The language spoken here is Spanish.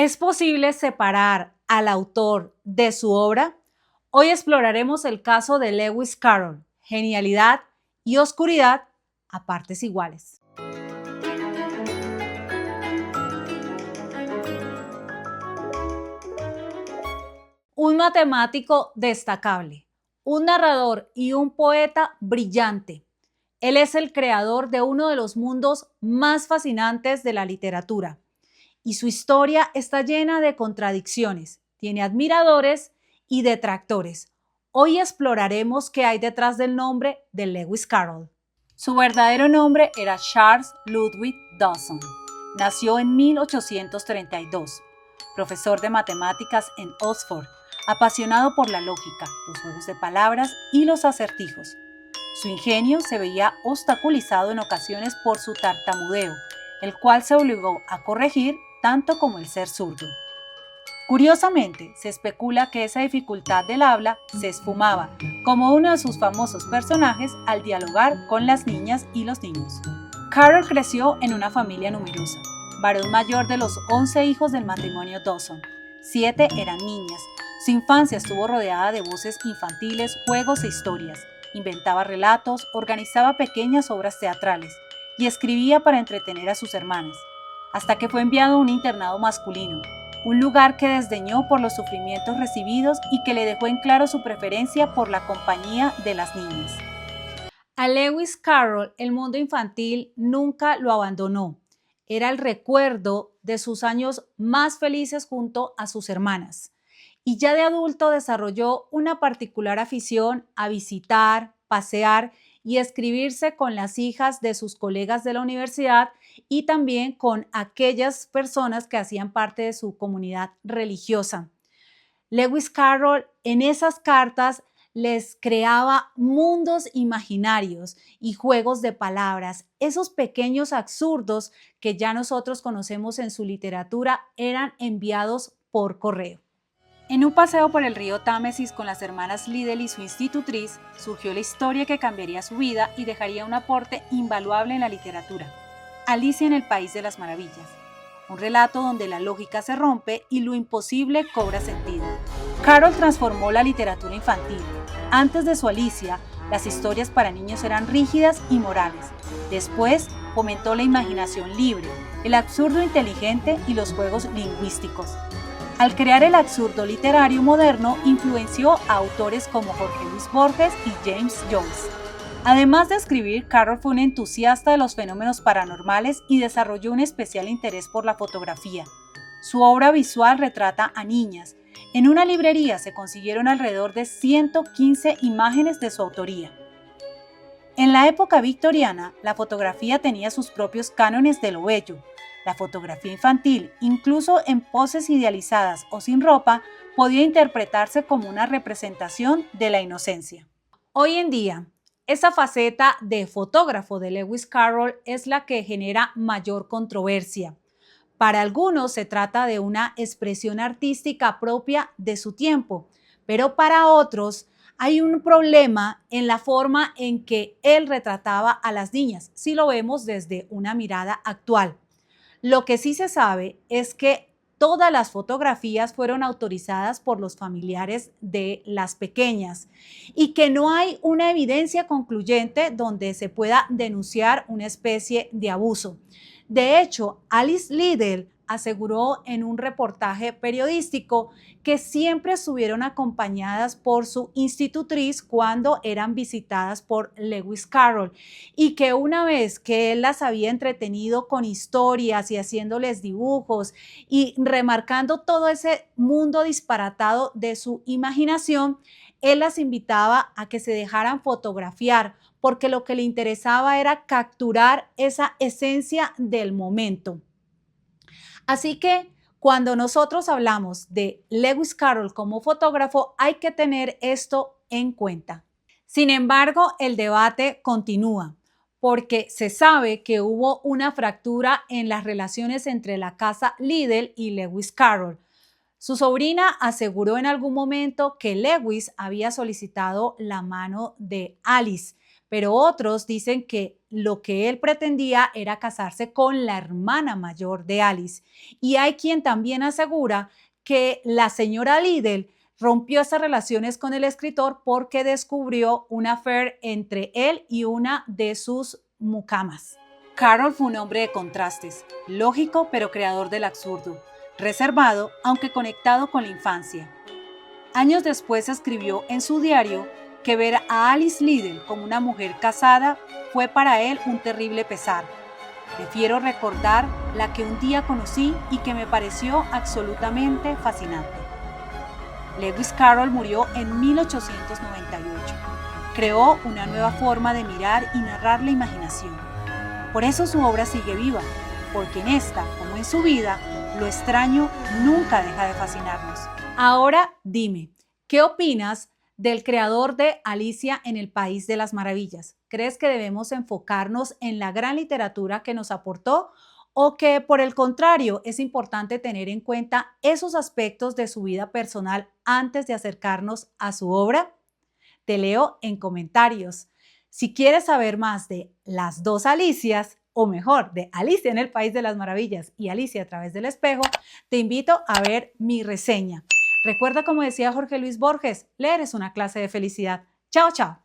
¿Es posible separar al autor de su obra? Hoy exploraremos el caso de Lewis Carroll, genialidad y oscuridad a partes iguales. Un matemático destacable, un narrador y un poeta brillante. Él es el creador de uno de los mundos más fascinantes de la literatura. Y su historia está llena de contradicciones, tiene admiradores y detractores. Hoy exploraremos qué hay detrás del nombre de Lewis Carroll. Su verdadero nombre era Charles Ludwig Dawson. Nació en 1832, profesor de matemáticas en Oxford, apasionado por la lógica, los juegos de palabras y los acertijos. Su ingenio se veía obstaculizado en ocasiones por su tartamudeo, el cual se obligó a corregir tanto como el ser zurdo. Curiosamente, se especula que esa dificultad del habla se esfumaba, como uno de sus famosos personajes al dialogar con las niñas y los niños. Carroll creció en una familia numerosa, varón mayor de los 11 hijos del matrimonio Dawson. 7 eran niñas. Su infancia estuvo rodeada de voces infantiles, juegos e historias. Inventaba relatos, organizaba pequeñas obras teatrales y escribía para entretener a sus hermanas, hasta que fue enviado a un internado masculino, un lugar que desdeñó por los sufrimientos recibidos y que le dejó en claro su preferencia por la compañía de las niñas. A Lewis Carroll el mundo infantil nunca lo abandonó. Era el recuerdo de sus años más felices junto a sus hermanas. Y ya de adulto desarrolló una particular afición a visitar, pasear y escribirse con las hijas de sus colegas de la universidad y también con aquellas personas que hacían parte de su comunidad religiosa. Lewis Carroll en esas cartas les creaba mundos imaginarios y juegos de palabras. Esos pequeños absurdos que ya nosotros conocemos en su literatura eran enviados por correo. En un paseo por el río Támesis con las hermanas Liddell y su institutriz, surgió la historia que cambiaría su vida y dejaría un aporte invaluable en la literatura. Alicia en el País de las Maravillas. Un relato donde la lógica se rompe y lo imposible cobra sentido. Carroll transformó la literatura infantil. Antes de su Alicia, las historias para niños eran rígidas y morales. Después, fomentó la imaginación libre, el absurdo inteligente y los juegos lingüísticos. Al crear el absurdo literario moderno, influenció a autores como Jorge Luis Borges y James Joyce. Además de escribir, Carroll fue un entusiasta de los fenómenos paranormales y desarrolló un especial interés por la fotografía. Su obra visual retrata a niñas. En una librería se consiguieron alrededor de 115 imágenes de su autoría. En la época victoriana, la fotografía tenía sus propios cánones de lo bello. La fotografía infantil, incluso en poses idealizadas o sin ropa, podía interpretarse como una representación de la inocencia. Hoy en día, esa faceta de fotógrafo de Lewis Carroll es la que genera mayor controversia. Para algunos se trata de una expresión artística propia de su tiempo, pero para otros hay un problema en la forma en que él retrataba a las niñas, si lo vemos desde una mirada actual. Lo que sí se sabe es que todas las fotografías fueron autorizadas por los familiares de las pequeñas y que no hay una evidencia concluyente donde se pueda denunciar una especie de abuso. De hecho, Alice Liddell aseguró en un reportaje periodístico que siempre estuvieron acompañadas por su institutriz cuando eran visitadas por Lewis Carroll y que una vez que él las había entretenido con historias y haciéndoles dibujos y remarcando todo ese mundo disparatado de su imaginación, él las invitaba a que se dejaran fotografiar porque lo que le interesaba era capturar esa esencia del momento. Así que cuando nosotros hablamos de Lewis Carroll como fotógrafo, hay que tener esto en cuenta. Sin embargo, el debate continúa porque se sabe que hubo una fractura en las relaciones entre la casa Liddell y Lewis Carroll. Su sobrina aseguró en algún momento que Lewis había solicitado la mano de Alice, pero otros dicen que lo que él pretendía era casarse con la hermana mayor de Alice. Y hay quien también asegura que la señora Liddell rompió esas relaciones con el escritor porque descubrió un affair entre él y una de sus mucamas. Carroll fue un hombre de contrastes, lógico pero creador del absurdo, reservado aunque conectado con la infancia. Años después escribió en su diario que ver a Alice Liddell como una mujer casada fue para él un terrible pesar. Prefiero recordar la que un día conocí y que me pareció absolutamente fascinante. Lewis Carroll murió en 1898. Creó una nueva forma de mirar y narrar la imaginación. Por eso su obra sigue viva, porque en esta, como en su vida, lo extraño nunca deja de fascinarnos. Ahora dime, ¿qué opinas del creador de Alicia en el País de las Maravillas? ¿Crees que debemos enfocarnos en la gran literatura que nos aportó o que, por el contrario, es importante tener en cuenta esos aspectos de su vida personal antes de acercarnos a su obra? Te leo en comentarios. Si quieres saber más de las dos Alicias, o mejor, de Alicia en el País de las Maravillas y Alicia a través del espejo, te invito a ver mi reseña. Recuerda, como decía Jorge Luis Borges, leer es una clase de felicidad. Chao, chao.